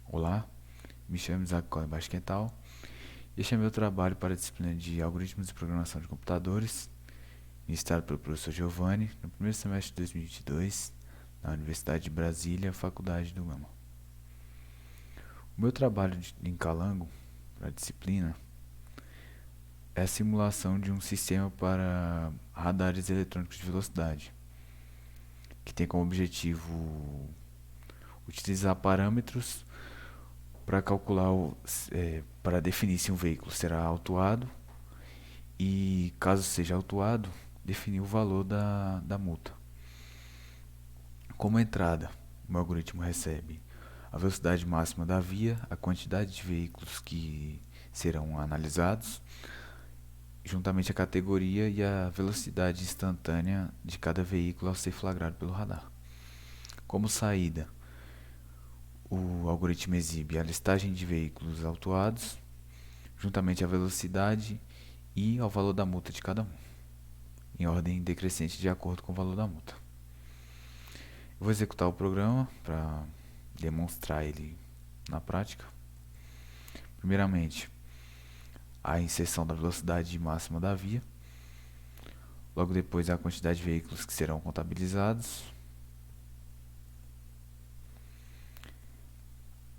Olá, me chamo Isaac Costa Basquental e este é meu trabalho para a disciplina de Algoritmos de Programação de Computadores, ministrado pelo professor Giovanni no primeiro semestre de 2022, na Universidade de Brasília, Faculdade do Gama. O meu trabalho em Calango, para a disciplina, é a simulação de um sistema para radares eletrônicos de velocidade, que tem como objetivo utilizar parâmetros para calcular, para definir se um veículo será autuado e, caso seja autuado, definir o valor da multa. Como entrada, o algoritmo recebe a velocidade máxima da via, a quantidade de veículos que serão analisados, juntamente a categoria e a velocidade instantânea de cada veículo ao ser flagrado pelo radar. Como saída, o algoritmo exibe a listagem de veículos autuados, juntamente à velocidade e ao valor da multa de cada um, em ordem decrescente de acordo com o valor da multa. Eu vou executar o programa para demonstrar ele na prática. Primeiramente, a inserção da velocidade máxima da via. Logo depois, a quantidade de veículos que serão contabilizados.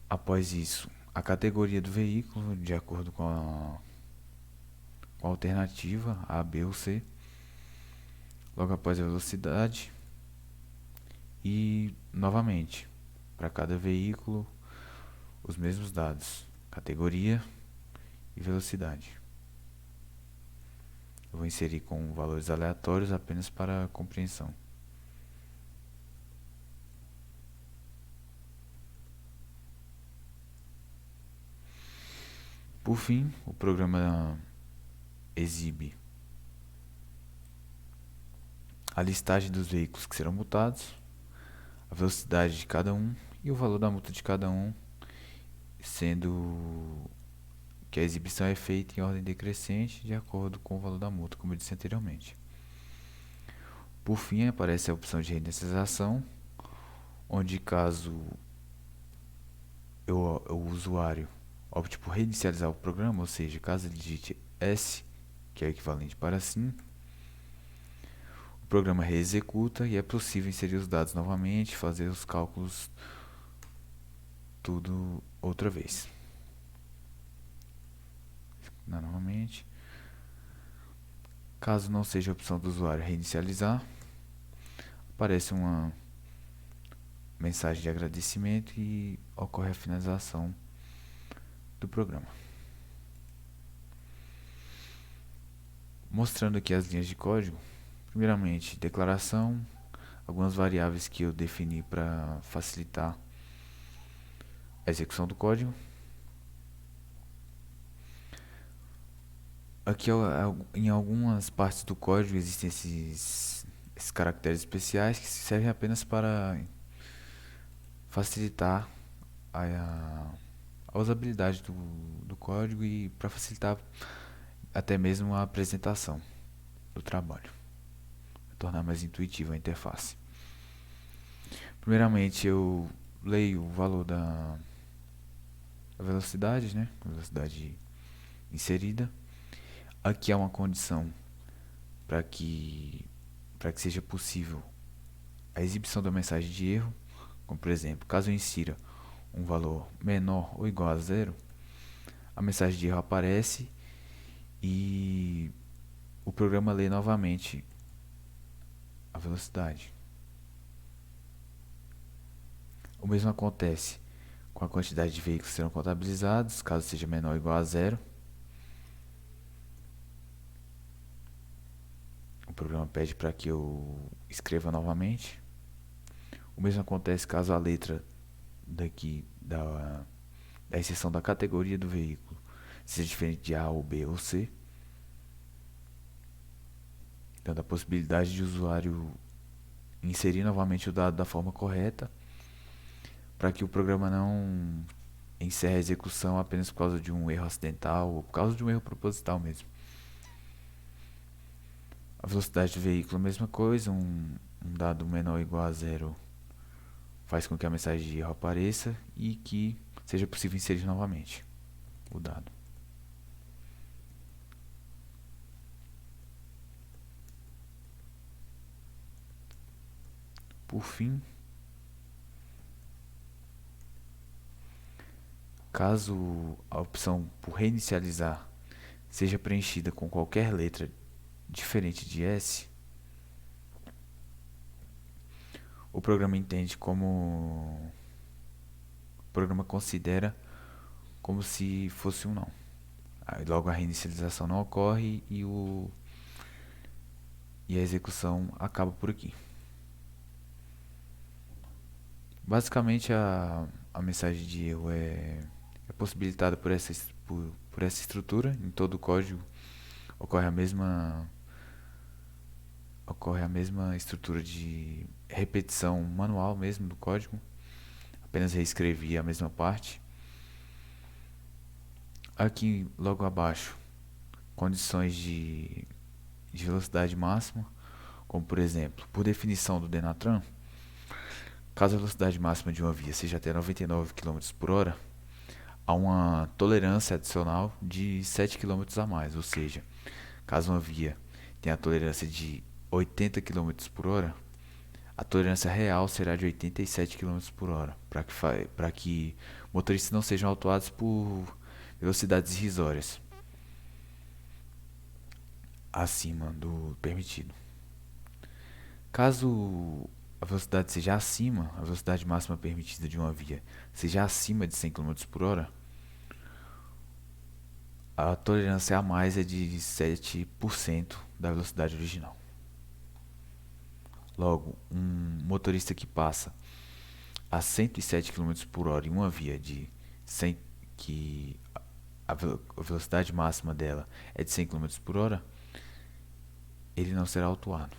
Após isso, a categoria do veículo, de acordo com a alternativa A, B ou C. Logo após a velocidade. E, novamente, para cada veículo, os mesmos dados, categoria e velocidade. Eu vou inserir com valores aleatórios apenas para compreensão. Por fim, o programa exibe a listagem dos veículos que serão multados, a velocidade de cada um e o valor da multa de cada um, sendo que a exibição é feita em ordem decrescente de acordo com o valor da multa, como eu disse anteriormente. Por fim, aparece a opção de reinicialização, onde caso o usuário opte por reinicializar o programa, ou seja, caso ele digite S, que é o equivalente para sim, o programa reexecuta e é possível inserir os dados novamente, fazer os cálculos tudo outra vez. Novamente. Caso não seja a opção do usuário reinicializar, aparece uma mensagem de agradecimento e ocorre a finalização do programa. Mostrando aqui as linhas de código, primeiramente declaração, algumas variáveis que eu defini para facilitar a execução do código. Aqui em algumas partes do código existem esses caracteres especiais que servem apenas para facilitar a usabilidade do código e para facilitar até mesmo a apresentação do trabalho, tornar mais intuitiva a interface. Primeiramente eu leio o valor da velocidade, né? Velocidade inserida. Aqui há uma condição para que seja possível a exibição da mensagem de erro, como por exemplo, caso eu insira um valor menor ou igual a zero, a mensagem de erro aparece e o programa lê novamente a velocidade. O mesmo acontece com a quantidade de veículos que serão contabilizados, caso seja menor ou igual a zero. O programa pede para que eu escreva novamente. O mesmo acontece caso a letra daqui da inserção da categoria do veículo seja diferente de A ou B ou C, dando a possibilidade de o usuário inserir novamente o dado da forma correta, para que o programa não encerre a execução apenas por causa de um erro acidental ou por causa de um erro proposital mesmo. A velocidade do veículo, a mesma coisa, um dado menor ou igual a zero faz com que a mensagem de erro apareça e que seja possível inserir novamente o dado. Por fim, caso a opção por reinicializar seja preenchida com qualquer letra diferente de S, o programa entende como... O programa considera como se fosse um não. Aí, logo a reinicialização não ocorre e a execução acaba por aqui. Basicamente a mensagem de erro é possibilitada por essa estrutura. Em todo o código ocorre a mesma estrutura de repetição manual mesmo do código. Apenas reescrevi a mesma parte. Aqui logo abaixo, condições de velocidade máxima, como por exemplo, por definição do Denatran, caso a velocidade máxima de uma via seja até 99 km por hora, há uma tolerância adicional de 7 km a mais, ou seja, caso uma via tenha a tolerância de 80 km por hora, a tolerância real será de 87 km por hora, para que motoristas não sejam autuados por velocidades irrisórias acima do permitido. Caso a velocidade seja acima, a velocidade máxima permitida de uma via seja acima de 100 km por hora, a tolerância a mais é de 7% da velocidade original. Logo, um motorista que passa a 107 km por hora em uma via de 100, que a velocidade máxima dela é de 100 km por hora, ele não será autuado.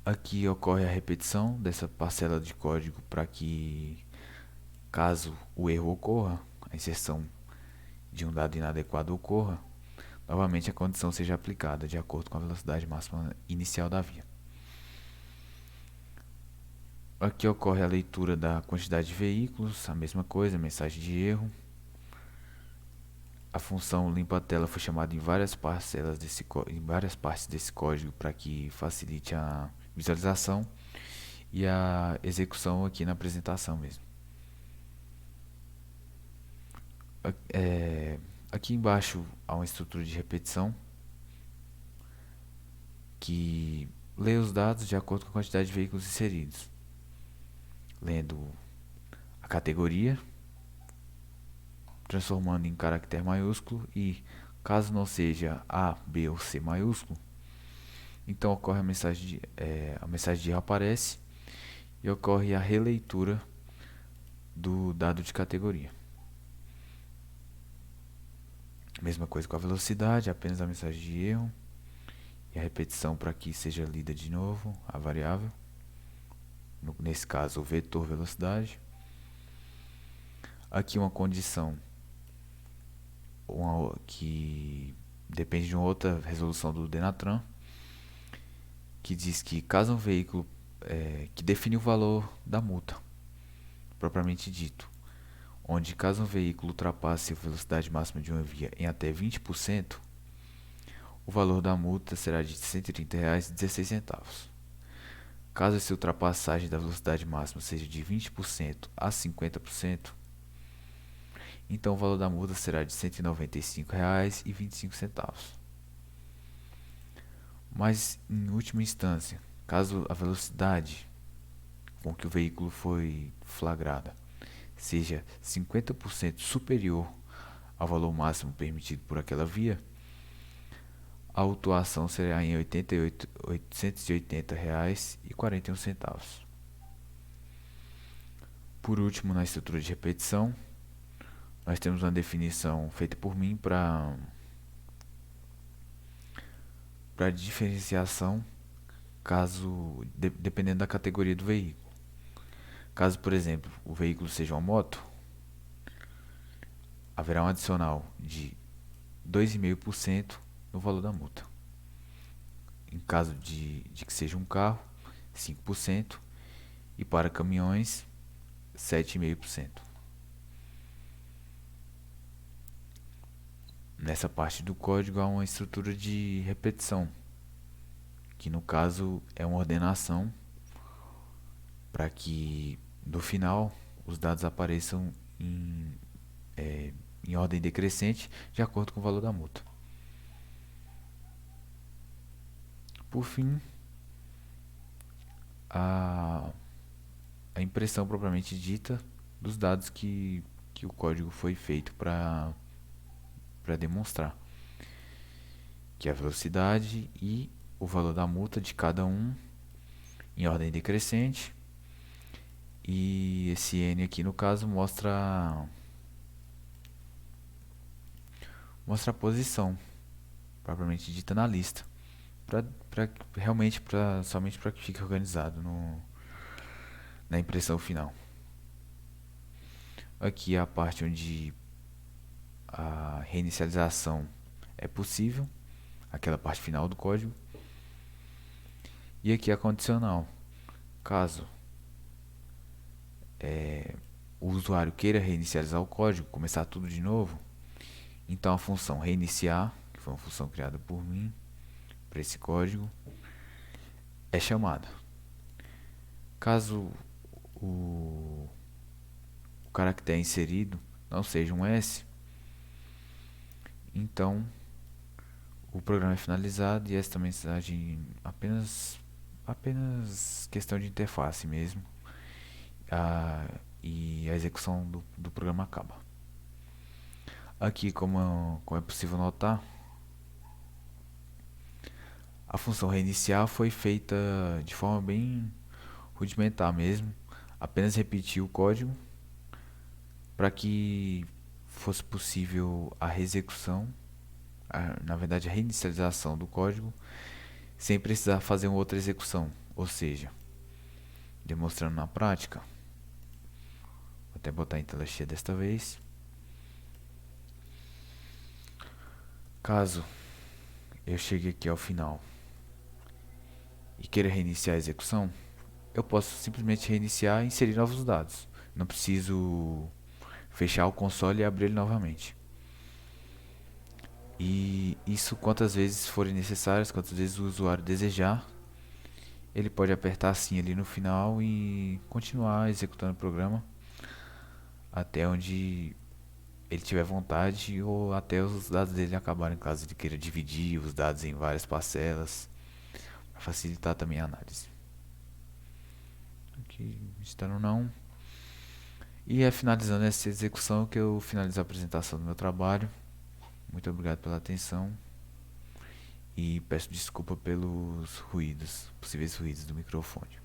Aqui ocorre a repetição dessa parcela de código para que, caso o erro ocorra, a inserção de um dado inadequado ocorra, novamente a condição seja aplicada de acordo com a velocidade máxima inicial da via. Aqui ocorre a leitura da quantidade de veículos, a mesma coisa, mensagem de erro. A função limpa a tela foi chamada em várias partes desse código para que facilite a visualização e a execução aqui na apresentação mesmo. Aqui embaixo há uma estrutura de repetição que lê os dados de acordo com a quantidade de veículos inseridos, lendo a categoria, transformando em caractere maiúsculo e, caso não seja A, B ou C maiúsculo, então ocorre a mensagem de erro aparece e ocorre a releitura do dado de categoria. Mesma coisa com a velocidade, apenas a mensagem de erro e a repetição para que seja lida de novo a variável, nesse caso o vetor velocidade. Aqui uma condição que depende de uma outra resolução do Denatran, que diz que caso um veículo que define o valor da multa propriamente dito, onde caso um veículo ultrapasse a velocidade máxima de uma via em até 20%, o valor da multa será de R$ 130,16. Caso essa ultrapassagem da velocidade máxima seja de 20% a 50%, então o valor da multa será de R$ 195,25. Mas, em última instância, caso a velocidade com que o veículo foi flagrada seja 50% superior ao valor máximo permitido por aquela via, a autuação será em R$ 880,41. Por último, na estrutura de repetição, nós temos uma definição feita por mim para diferenciação, caso dependendo da categoria do veículo. Caso, por exemplo, o veículo seja uma moto, haverá um adicional de 2,5% no valor da multa. Em caso de que seja um carro, 5% e para caminhões 7,5%. Nessa parte do código há uma estrutura de repetição, que no caso é uma ordenação para que no final os dados apareçam em ordem decrescente de acordo com o valor da multa. Por fim, a impressão propriamente dita dos dados que o código foi feito para demonstrar, que é a velocidade e o valor da multa de cada um em ordem decrescente. E esse N aqui no caso mostra a posição propriamente dita na lista, somente para que fique organizado na impressão final. Aqui é a parte onde a reinicialização é possível, aquela parte final do código. E aqui a condicional, caso o usuário queira reinicializar o código, começar tudo de novo, então a função reiniciar, que foi uma função criada por mim para esse código, é chamada. Caso o caractere inserido não seja um S, então o programa é finalizado e esta mensagem apenas questão de interface mesmo, e a execução do programa acaba. Aqui, como é possível notar, a função reiniciar foi feita de forma bem rudimentar mesmo, apenas repetir o código para que fosse possível a reexecução, na verdade a reinicialização do código, sem precisar fazer uma outra execução. Ou seja, demonstrando na prática, vou até botar em tela cheia desta vez. Caso eu chegue aqui ao final e queira reiniciar a execução, eu posso simplesmente reiniciar e inserir novos dados. Não preciso fechar o console e abrir ele novamente. E isso quantas vezes forem necessárias, quantas vezes o usuário desejar, ele pode apertar sim ali no final e continuar executando o programa até onde ele tiver vontade, ou até os dados dele acabarem, caso ele queira dividir os dados em várias parcelas, para facilitar também a análise. Aqui está no não. E é finalizando essa execução que eu finalizo a apresentação do meu trabalho. Muito obrigado pela atenção e peço desculpa pelos possíveis ruídos do microfone.